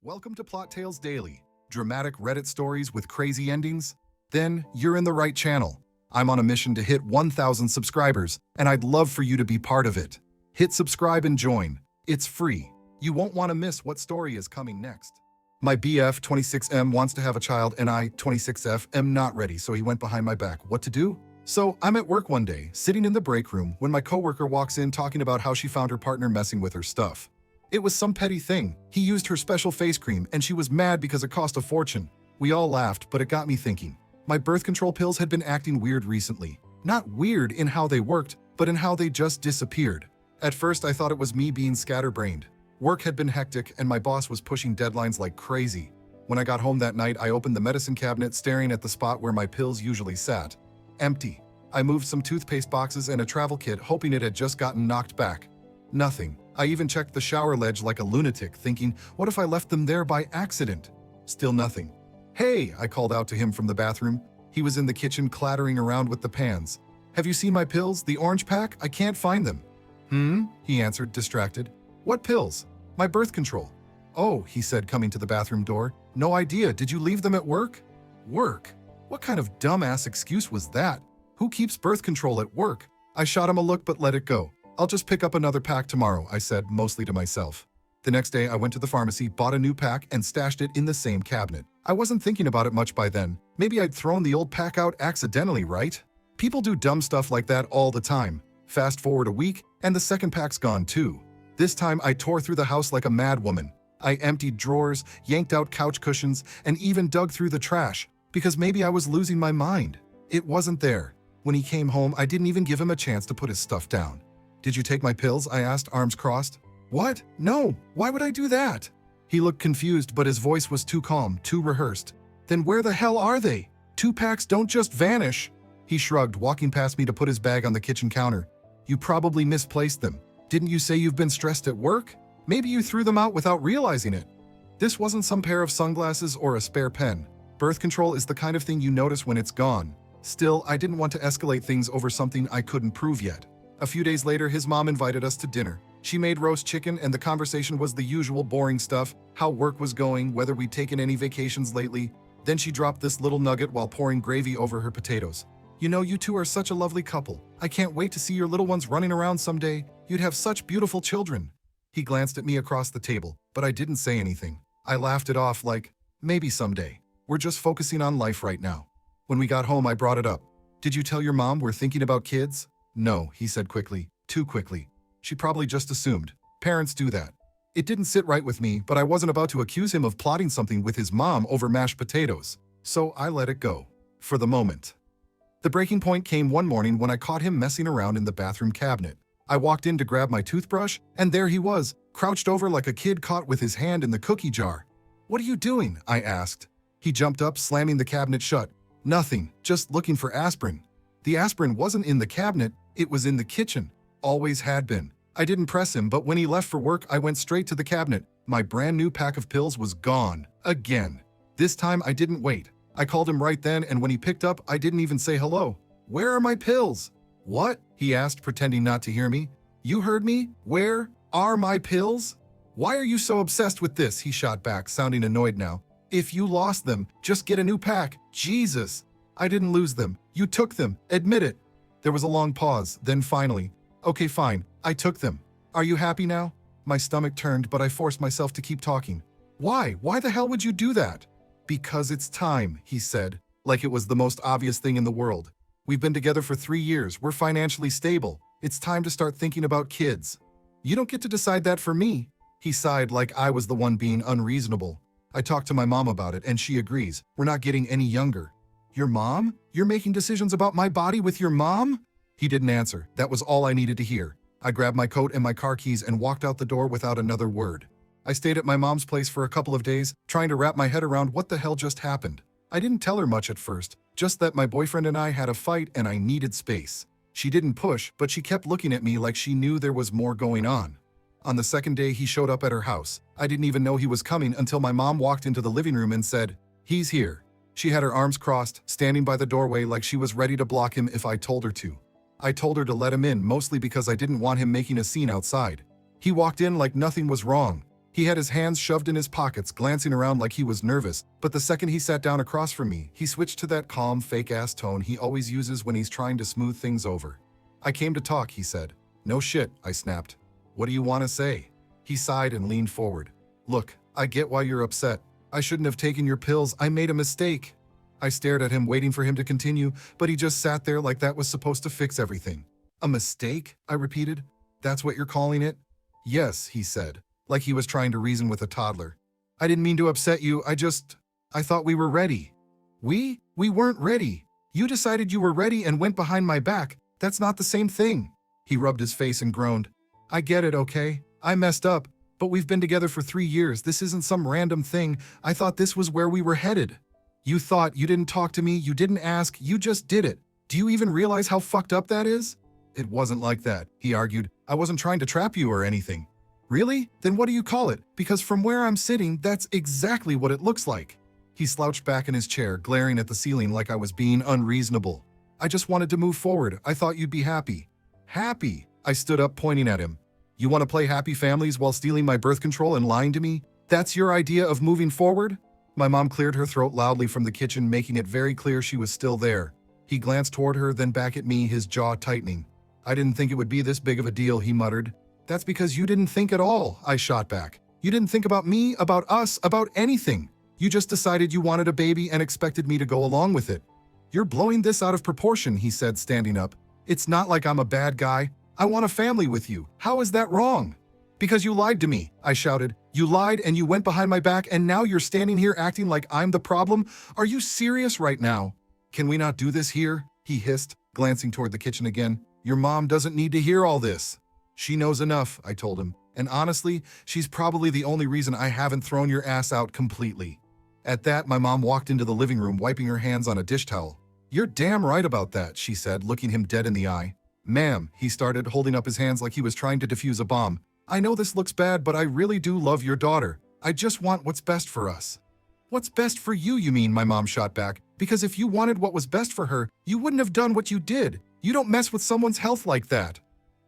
Welcome to Plot Tales Daily, dramatic Reddit stories with crazy endings? Then you're in the right channel. I'm on a mission to hit 1,000 subscribers, and I'd love for you to be part of it. Hit subscribe and join. It's free. You won't want to miss what story is coming next. My BF 26M wants to have a child, and I, 26F, am not ready, so he went behind my back. What to do? So I'm at work one day, sitting in the break room, when my coworker walks in talking about how she found her partner messing with her stuff. It was some petty thing. He used her special face cream, and she was mad because it cost a fortune. We all laughed, but it got me thinking. My birth control pills had been acting weird recently. Not weird in how they worked, but in how they just disappeared. At first, I thought it was me being scatterbrained. Work had been hectic, and my boss was pushing deadlines like crazy. When I got home that night, I opened the medicine cabinet, staring at the spot where my pills usually sat. Empty. I moved some toothpaste boxes and a travel kit, hoping it had just gotten knocked back. Nothing. I even checked the shower ledge like a lunatic, thinking, what if I left them there by accident? Still nothing. "Hey," I called out to him from the bathroom. He was in the kitchen clattering around with the pans. "Have you seen my pills, the orange pack? I can't find them." He answered, distracted. "What pills?" "My birth control." "Oh," he said, coming to the bathroom door. "No idea. Did you leave them at work?" Work? What kind of dumbass excuse was that? Who keeps birth control at work? I shot him a look but let it go. "I'll just pick up another pack tomorrow," I said, mostly to myself. The next day, I went to the pharmacy, bought a new pack, and stashed it in the same cabinet. I wasn't thinking about it much by then. Maybe I'd thrown the old pack out accidentally, right? People do dumb stuff like that all the time. Fast forward a week, and the second pack's gone too. This time, I tore through the house like a madwoman. I emptied drawers, yanked out couch cushions, and even dug through the trash, because maybe I was losing my mind. It wasn't there. When he came home, I didn't even give him a chance to put his stuff down. "Did you take my pills?" I asked, arms crossed. "What? No. Why would I do that?" He looked confused, but his voice was too calm, too rehearsed. "Then where the hell are they? 2 packs don't just vanish." He shrugged, walking past me to put his bag on the kitchen counter. "You probably misplaced them. Didn't you say you've been stressed at work? Maybe you threw them out without realizing it." This wasn't some pair of sunglasses or a spare pen. Birth control is the kind of thing you notice when it's gone. Still, I didn't want to escalate things over something I couldn't prove yet. A few days later, his mom invited us to dinner. She made roast chicken, and the conversation was the usual boring stuff, how work was going, whether we'd taken any vacations lately. Then she dropped this little nugget while pouring gravy over her potatoes. "You know, you two are such a lovely couple. I can't wait to see your little ones running around someday. You'd have such beautiful children." He glanced at me across the table, but I didn't say anything. I laughed it off like, maybe someday. We're just focusing on life right now. When we got home, I brought it up. "Did you tell your mom we're thinking about kids?" "No," he said quickly, too quickly. "She probably just assumed. Parents do that." It didn't sit right with me, but I wasn't about to accuse him of plotting something with his mom over mashed potatoes. So I let it go. For the moment. The breaking point came one morning when I caught him messing around in the bathroom cabinet. I walked in to grab my toothbrush, and there he was, crouched over like a kid caught with his hand in the cookie jar. "What are you doing?" I asked. He jumped up, slamming the cabinet shut. "Nothing, just looking for aspirin." The aspirin wasn't in the cabinet, it was in the kitchen. Always had been. I didn't press him, but when he left for work, I went straight to the cabinet. My brand new pack of pills was gone. Again. This time, I didn't wait. I called him right then, and when he picked up, I didn't even say hello. "Where are my pills?" "What?" he asked, pretending not to hear me. "You heard me? Where are my pills?" "Why are you so obsessed with this?" he shot back, sounding annoyed now. "If you lost them, just get a new pack. Jesus." "I didn't lose them. You took them. Admit it." There was a long pause, then finally, "Okay, fine. I took them. Are you happy now?" My stomach turned, but I forced myself to keep talking. "Why? Why the hell would you do that?" "Because it's time," he said, like it was the most obvious thing in the world. "We've been together for 3 years. We're financially stable. It's time to start thinking about kids." "You don't get to decide that for me." He sighed like I was the one being unreasonable. "I talked to my mom about it, and she agrees. We're not getting any younger." "Your mom? You're making decisions about my body with your mom?" He didn't answer. That was all I needed to hear. I grabbed my coat and my car keys and walked out the door without another word. I stayed at my mom's place for a couple of days, trying to wrap my head around what the hell just happened. I didn't tell her much at first, just that my boyfriend and I had a fight and I needed space. She didn't push, but she kept looking at me like she knew there was more going on. On the second day, he showed up at her house. I didn't even know he was coming until my mom walked into the living room and said, "He's here." She had her arms crossed, standing by the doorway like she was ready to block him if I told her to. I told her to let him in, mostly because I didn't want him making a scene outside. He walked in like nothing was wrong. He had his hands shoved in his pockets, glancing around like he was nervous, but the second he sat down across from me, he switched to that calm, fake-ass tone he always uses when he's trying to smooth things over. "I came to talk," he said. "No shit," I snapped. "What do you want to say?" He sighed and leaned forward. "Look, I get why you're upset. I shouldn't have taken your pills. I made a mistake." I stared at him, waiting for him to continue, but he just sat there like that was supposed to fix everything. "A mistake?" I repeated. "That's what you're calling it?" "Yes," he said, like he was trying to reason with a toddler. "I didn't mean to upset you. I thought we were ready." We weren't ready. You decided you were ready and went behind my back. That's not the same thing." He rubbed his face and groaned. "I get it, okay? I messed up, but we've been together for 3 years. This isn't some random thing. I thought this was where we were headed." "You thought, you didn't talk to me, you didn't ask, you just did it. Do you even realize how fucked up that is?" "It wasn't like that," he argued. "I wasn't trying to trap you or anything." "Really? Then what do you call it? Because from where I'm sitting, that's exactly what it looks like." He slouched back in his chair, glaring at the ceiling like I was being unreasonable. "I just wanted to move forward. I thought you'd be happy." "Happy?" I stood up, pointing at him. "You want to play happy families while stealing my birth control and lying to me? That's your idea of moving forward?" My mom cleared her throat loudly from the kitchen, making it very clear she was still there. He glanced toward her, then back at me, his jaw tightening. "I didn't think it would be this big of a deal," he muttered. "That's because you didn't think at all," I shot back. "You didn't think about me, about us, about anything. You just decided you wanted a baby and expected me to go along with it." "You're blowing this out of proportion," he said, standing up. "It's not like I'm a bad guy. I want a family with you. How is that wrong?" "Because you lied to me," I shouted. "You lied and you went behind my back, and now you're standing here acting like I'm the problem? Are you serious right now?" "Can we not do this here?" he hissed, glancing toward the kitchen again. "Your mom doesn't need to hear all this." "She knows enough," I told him. "And honestly, she's probably the only reason I haven't thrown your ass out completely." At that, my mom walked into the living room, wiping her hands on a dish towel. "You're damn right about that," she said, looking him dead in the eye. "Ma'am," he started, holding up his hands like he was trying to defuse a bomb. "I know this looks bad, but I really do love your daughter. I just want what's best for us." "What's best for you, you mean?" my mom shot back. "Because if you wanted what was best for her, you wouldn't have done what you did. You don't mess with someone's health like that."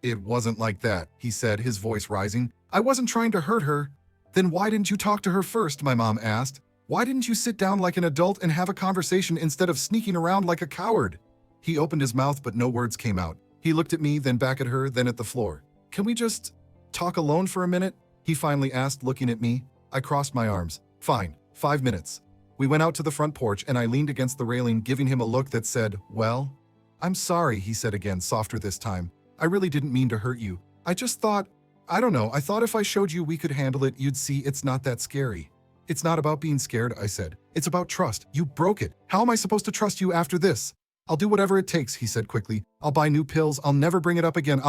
"It wasn't like that," he said, his voice rising. "I wasn't trying to hurt her." "Then why didn't you talk to her first?" my mom asked. "Why didn't you sit down like an adult and have a conversation instead of sneaking around like a coward?" He opened his mouth, but no words came out. He looked at me, then back at her, then at the floor. "Can we just talk alone for a minute?" he finally asked, looking at me. I crossed my arms. "Fine, 5 minutes." We went out to the front porch, and I leaned against the railing, giving him a look that said, "Well?" "I'm sorry," he said again, softer this time. "I really didn't mean to hurt you. I just thought, I don't know, I thought if I showed you we could handle it, you'd see it's not that scary." "It's not about being scared," I said. "It's about trust. You broke it. How am I supposed to trust you after this?" "I'll do whatever it takes," he said quickly. "I'll buy new pills. I'll never bring it up again.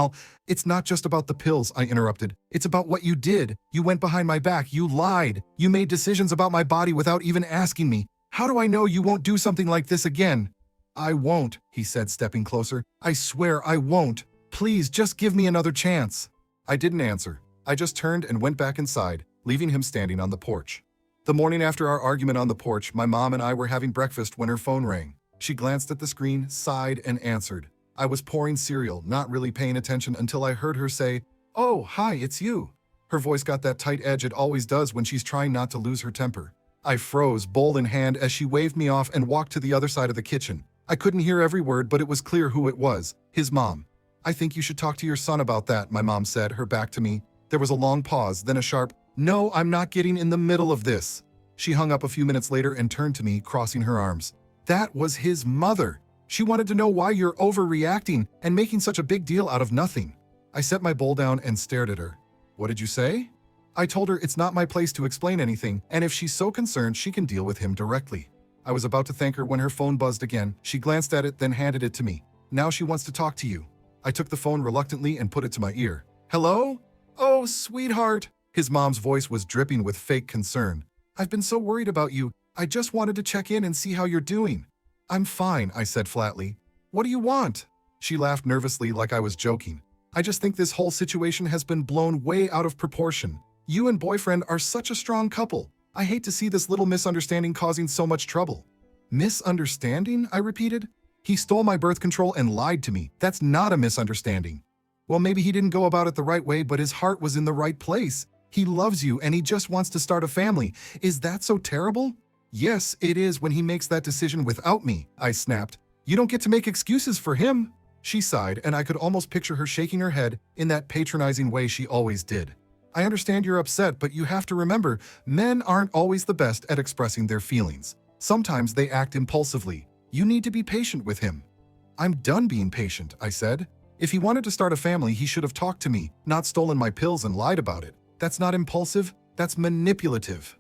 It's not just about the pills," I interrupted. "It's about what you did. You went behind my back. You lied. You made decisions about my body without even asking me. How do I know you won't do something like this again?" "I won't," he said, stepping closer. "I swear I won't. Please, just give me another chance." I didn't answer. I just turned and went back inside, leaving him standing on the porch. The morning after our argument on the porch, my mom and I were having breakfast when her phone rang. She glanced at the screen, sighed, and answered. I was pouring cereal, not really paying attention until I heard her say, "Oh, hi, it's you." Her voice got that tight edge it always does when she's trying not to lose her temper. I froze, bowl in hand, as she waved me off and walked to the other side of the kitchen. I couldn't hear every word, but it was clear who it was. His mom. "I think you should talk to your son about that," my mom said, her back to me. There was a long pause, then a sharp, "No, I'm not getting in the middle of this." She hung up a few minutes later and turned to me, crossing her arms. That was his mother. She wanted to know why you're overreacting and making such a big deal out of nothing. I set my bowl down and stared at her. "What did you say?" I told her it's not my place to explain anything, and if she's so concerned, she can deal with him directly. I was about to thank her when her phone buzzed again. She glanced at it, then handed it to me. "Now she wants to talk to you." I took the phone reluctantly and put it to my ear. "Hello? Oh, sweetheart." His mom's voice was dripping with fake concern. "I've been so worried about you. I just wanted to check in and see how you're doing." "I'm fine," I said flatly. "What do you want?" She laughed nervously like I was joking. "I just think this whole situation has been blown way out of proportion. You and boyfriend are such a strong couple. I hate to see this little misunderstanding causing so much trouble." "Misunderstanding?" I repeated. "He stole my birth control and lied to me. That's not a misunderstanding." "Well, maybe he didn't go about it the right way, but his heart was in the right place. He loves you and he just wants to start a family. Is that so terrible? Yes, it is when he makes that decision without me, I snapped. You don't get to make excuses for him. She sighed, and I could almost picture her shaking her head in that patronizing way she always did. I understand you're upset, but you have to remember, men aren't always the best at expressing their feelings. Sometimes they act impulsively. You need to be patient with him. I'm done being patient, I said. If he wanted to start a family, he should have talked to me, not stolen my pills and lied about it. That's not impulsive, that's manipulative.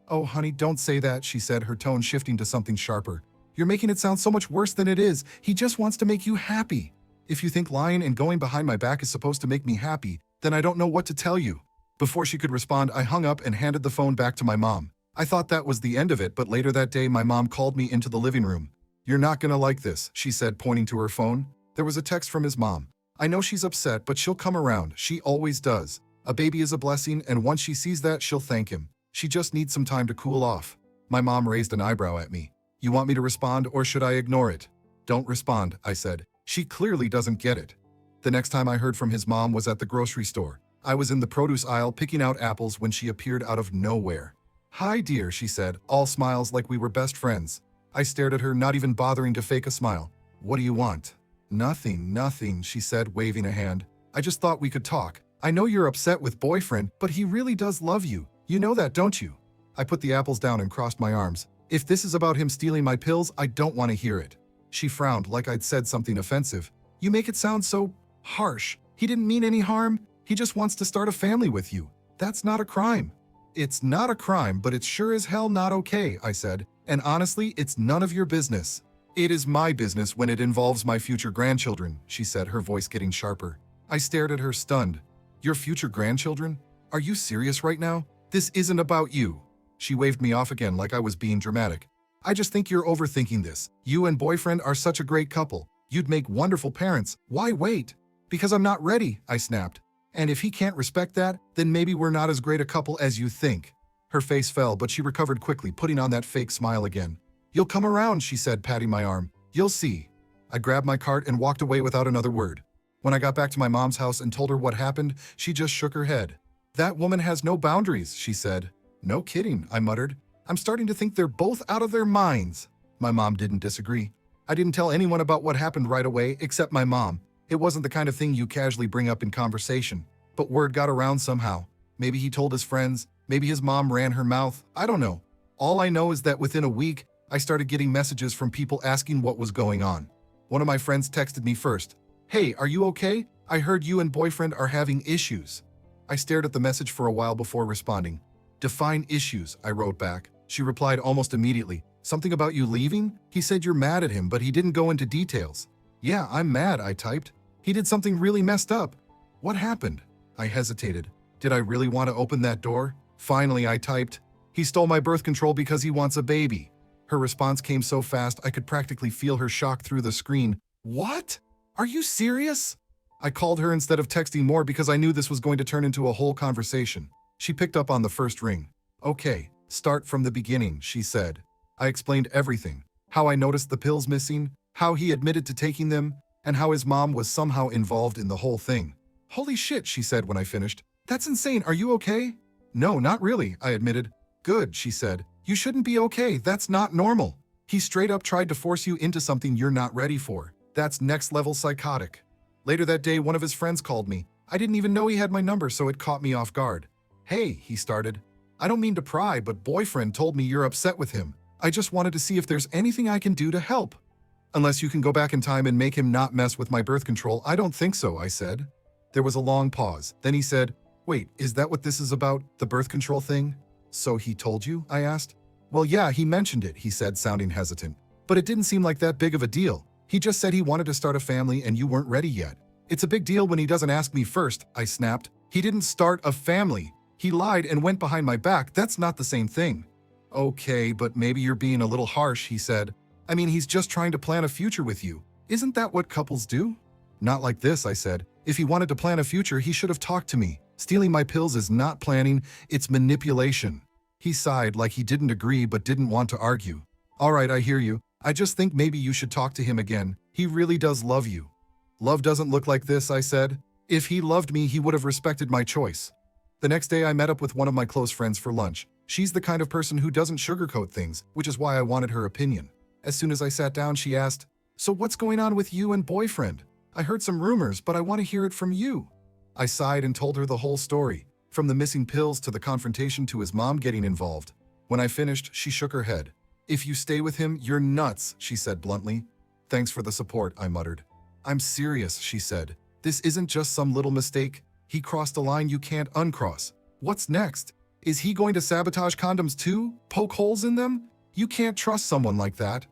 Oh, honey, don't say that, she said, her tone shifting to something sharper. You're making it sound so much worse than it is. He just wants to make you happy. If you think lying and going behind my back is supposed to make me happy, then I don't know what to tell you. Before she could respond, I hung up and handed the phone back to my mom. I thought that was the end of it, but later that day, my mom called me into the living room. You're not gonna like this, she said, pointing to her phone. There was a text from his mom. I know she's upset, but she'll come around. She always does. A baby is a blessing, and once she sees that, she'll thank him. She just needs some time to cool off. My mom raised an eyebrow at me. You want me to respond, or should I ignore it? Don't respond, I said. She clearly doesn't get it. The next time I heard from his mom was at the grocery store. I was in the produce aisle picking out apples when she appeared out of nowhere. Hi, dear, she said, all smiles like we were best friends. I stared at her, not even bothering to fake a smile. What do you want? Nothing, she said, waving a hand. I just thought we could talk. I know you're upset with boyfriend, but he really does love you. You know that, don't you? I put the apples down and crossed my arms. If this is about him stealing my pills, I don't want to hear it. She frowned like I'd said something offensive. You make it sound so harsh. He didn't mean any harm. He just wants to start a family with you. That's not a crime. It's not a crime, but it's sure as hell not okay, I said. And honestly, it's none of your business. It is my business when it involves my future grandchildren, she said, her voice getting sharper. I stared at her, stunned. Your future grandchildren? Are you serious right now? This isn't about you. She waved me off again like I was being dramatic. I just think you're overthinking this. You and boyfriend are such a great couple. You'd make wonderful parents. Why wait? Because I'm not ready, I snapped. And if he can't respect that, then maybe we're not as great a couple as you think. Her face fell, but she recovered quickly, putting on that fake smile again. You'll come around, she said, patting my arm. You'll see. I grabbed my cart and walked away without another word. When I got back to my mom's house and told her what happened, she just shook her head. That woman has no boundaries, she said. No kidding, I muttered. I'm starting to think they're both out of their minds. My mom didn't disagree. I didn't tell anyone about what happened right away, except my mom. It wasn't the kind of thing you casually bring up in conversation. But word got around somehow. Maybe he told his friends. Maybe his mom ran her mouth. I don't know. All I know is that within a week, I started getting messages from people asking what was going on. One of my friends texted me first. Hey, are you okay? I heard you and boyfriend are having issues. I stared at the message for a while before responding. Define issues, I wrote back. She replied almost immediately. Something about you leaving? He said you're mad at him, but he didn't go into details. Yeah, I'm mad, I typed. He did something really messed up. What happened? I hesitated. Did I really want to open that door? Finally, I typed. He stole my birth control because he wants a baby. Her response came so fast I could practically feel her shock through the screen. What? Are you serious? I called her instead of texting more because I knew this was going to turn into a whole conversation. She picked up on the first ring. Okay, start from the beginning, she said. I explained everything. How I noticed the pills missing, how he admitted to taking them, and how his mom was somehow involved in the whole thing. Holy shit, she said when I finished. That's insane, are you okay? No, not really, I admitted. Good, she said. You shouldn't be okay, that's not normal. He straight up tried to force you into something you're not ready for. That's next level psychotic. Later that day, one of his friends called me. I didn't even know he had my number, so it caught me off guard. Hey, he started. I don't mean to pry, but boyfriend told me you're upset with him. I just wanted to see if there's anything I can do to help. Unless you can go back in time and make him not mess with my birth control, I don't think so, I said. There was a long pause. Then he said, wait, is that what this is about, the birth control thing? So he told you? I asked. Well, yeah, he mentioned it, he said, sounding hesitant. But it didn't seem like that big of a deal. He just said he wanted to start a family and you weren't ready yet. It's a big deal when he doesn't ask me first, I snapped. He didn't start a family. He lied and went behind my back. That's not the same thing. Okay, but maybe you're being a little harsh, he said. I mean, he's just trying to plan a future with you. Isn't that what couples do? Not like this, I said. If he wanted to plan a future, he should have talked to me. Stealing my pills is not planning, it's manipulation. He sighed like he didn't agree but didn't want to argue. All right, I hear you. I just think maybe you should talk to him again. He really does love you. Love doesn't look like this, I said. If he loved me, he would have respected my choice. The next day I met up with one of my close friends for lunch. She's the kind of person who doesn't sugarcoat things, which is why I wanted her opinion. As soon as I sat down, she asked, "So what's going on with you and boyfriend? I heard some rumors, but I want to hear it from you." I sighed and told her the whole story, from the missing pills to the confrontation to his mom getting involved. When I finished, she shook her head. "If you stay with him, you're nuts," she said bluntly. "Thanks for the support," I muttered. "I'm serious," she said. "This isn't just some little mistake. He crossed a line you can't uncross. What's next? Is he going to sabotage condoms too? Poke holes in them? You can't trust someone like that."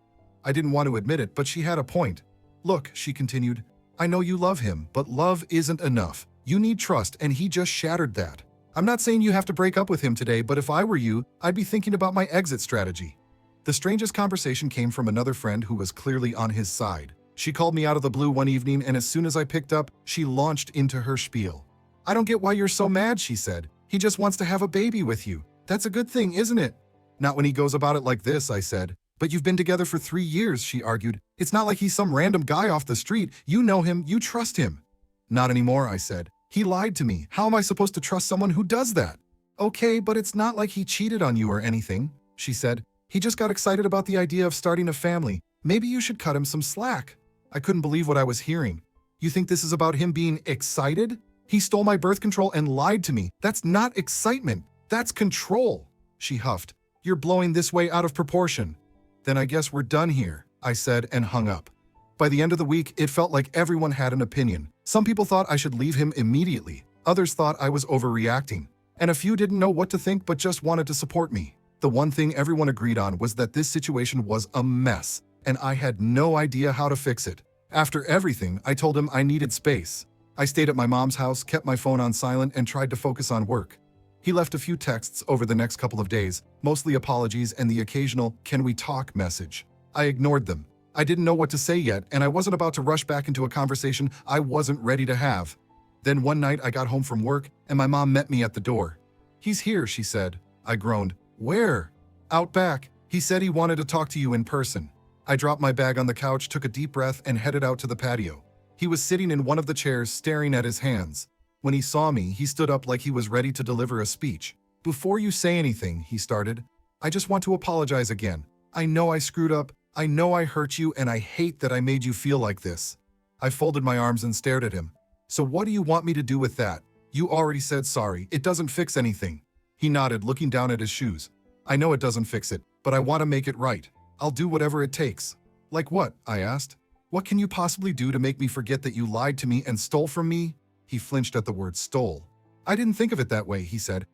I didn't want to admit it, but she had a point. "Look," she continued, "I know you love him, but love isn't enough. You need trust, and he just shattered that. I'm not saying you have to break up with him today, but if I were you, I'd be thinking about my exit strategy." The strangest conversation came from another friend who was clearly on his side. She called me out of the blue one evening, and as soon as I picked up, she launched into her spiel. "I don't get why you're so mad," she said. "He just wants to have a baby with you. That's a good thing, isn't it?" "Not when he goes about it like this," I said. "But you've been together for 3 years," she argued. "It's not like he's some random guy off the street. You know him, you trust him." "Not anymore," I said. "He lied to me. How am I supposed to trust someone who does that?" "Okay, but it's not like he cheated on you or anything," she said. "He just got excited about the idea of starting a family. Maybe you should cut him some slack." I couldn't believe what I was hearing. "You think this is about him being excited? He stole my birth control and lied to me. That's not excitement. That's control." She huffed. "You're blowing this way out of proportion." "Then I guess we're done here," I said and hung up. By the end of the week, it felt like everyone had an opinion. Some people thought I should leave him immediately. Others thought I was overreacting. And a few didn't know what to think but just wanted to support me. The one thing everyone agreed on was that this situation was a mess, and I had no idea how to fix it. After everything, I told him I needed space. I stayed at my mom's house, kept my phone on silent, and tried to focus on work. He left a few texts over the next couple of days, mostly apologies and the occasional "can we talk" message. I ignored them. I didn't know what to say yet, and I wasn't about to rush back into a conversation I wasn't ready to have. Then one night I got home from work, and my mom met me at the door. "He's here," she said. I groaned. "Where?" "Out back. He said he wanted to talk to you in person." I dropped my bag on the couch, took a deep breath, and headed out to the patio. He was sitting in one of the chairs, staring at his hands. When he saw me, he stood up like he was ready to deliver a speech. "Before you say anything," he started, "I just want to apologize again. I know I screwed up. I know I hurt you, and I hate that I made you feel like this." I folded my arms and stared at him. "So what do you want me to do with that? You already said sorry. It doesn't fix anything." He nodded, looking down at his shoes. "I know it doesn't fix it, but I want to make it right. I'll do whatever it takes." "Like what?" I asked. "What can you possibly do to make me forget that you lied to me and stole from me?" He flinched at the word stole. "I didn't think of it that way," he said.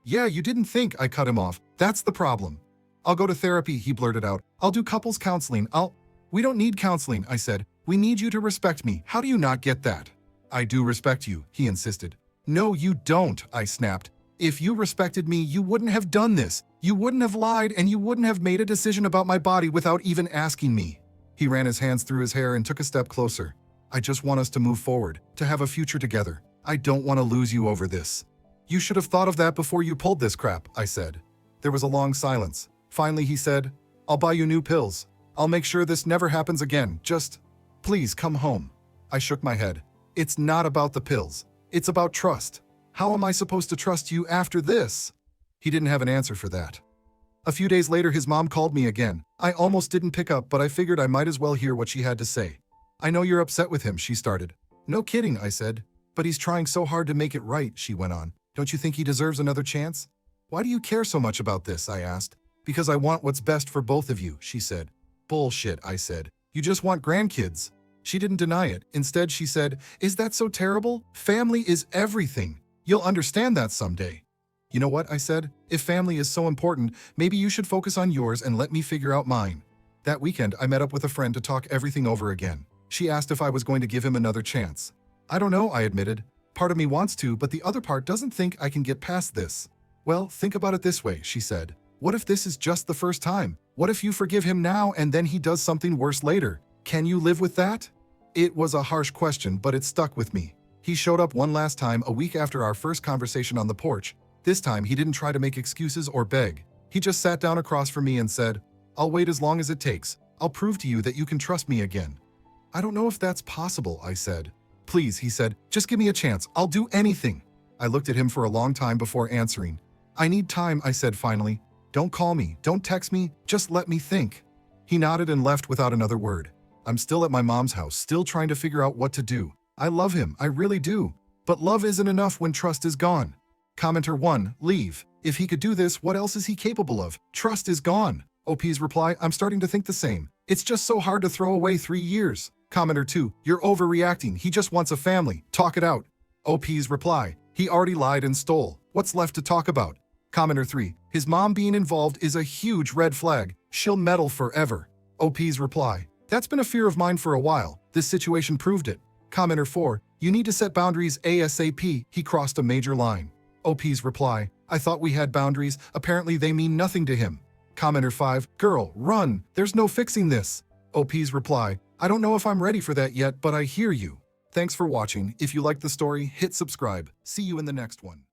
"Yeah, you didn't think," I cut him off. "That's the problem." "I'll go to therapy," he blurted out. "I'll do couples counseling. We don't need counseling," I said. "We need you to respect me. How do you not get that?" "I do respect you," he insisted. "No, you don't," I snapped. "If you respected me, you wouldn't have done this. You wouldn't have lied, and you wouldn't have made a decision about my body without even asking me." He ran his hands through his hair and took a step closer. "I just want us to move forward, to have a future together. I don't want to lose you over this." "You should have thought of that before you pulled this crap," I said. There was a long silence. Finally, he said, "I'll buy you new pills. I'll make sure this never happens again. Just, please come home." I shook my head. "It's not about the pills. It's about trust. How am I supposed to trust you after this?" He didn't have an answer for that. A few days later, his mom called me again. I almost didn't pick up, but I figured I might as well hear what she had to say. "I know you're upset with him," she started. "No kidding," I said. "But he's trying so hard to make it right," she went on. "Don't you think he deserves another chance?" "Why do you care so much about this?" I asked. "Because I want what's best for both of you," she said. "Bullshit," I said. "You just want grandkids." She didn't deny it. Instead, she said, "Is that so terrible? Family is everything. You'll understand that someday." "You know what?" I said. "If family is so important, maybe you should focus on yours and let me figure out mine." That weekend, I met up with a friend to talk everything over again. She asked if I was going to give him another chance. "I don't know," I admitted. "Part of me wants to, but the other part doesn't think I can get past this." "Well, think about it this way," she said. "What if this is just the first time? What if you forgive him now and then he does something worse later? Can you live with that?" It was a harsh question, but it stuck with me. He showed up one last time a week after our first conversation on the porch. This time, he didn't try to make excuses or beg. He just sat down across from me and said, "I'll wait as long as it takes. I'll prove to you that you can trust me again." "I don't know if that's possible," I said. "Please," he said, "just give me a chance. I'll do anything." I looked at him for a long time before answering. I need time, I said finally. Don't call me, don't text me, just let me think. He nodded and left without another word. I'm still at my mom's house, still trying to figure out what to do. I love him, I really do. But love isn't enough when trust is gone. Commenter 1, leave. If he could do this, what else is he capable of? Trust is gone. OP's reply, I'm starting to think the same. It's just so hard to throw away 3 years. Commenter 2, you're overreacting. He just wants a family. Talk it out. OP's reply, he already lied and stole. What's left to talk about? Commenter 3, his mom being involved is a huge red flag. She'll meddle forever. OP's reply, that's been a fear of mine for a while. This situation proved it. Commenter 4, you need to set boundaries ASAP. He crossed a major line. OP's reply, I thought we had boundaries. Apparently they mean nothing to him. Commenter 5, girl, run. There's no fixing this. OP's reply, I don't know if I'm ready for that yet, but I hear you. Thanks for watching. If you liked the story, hit subscribe. See you in the next one.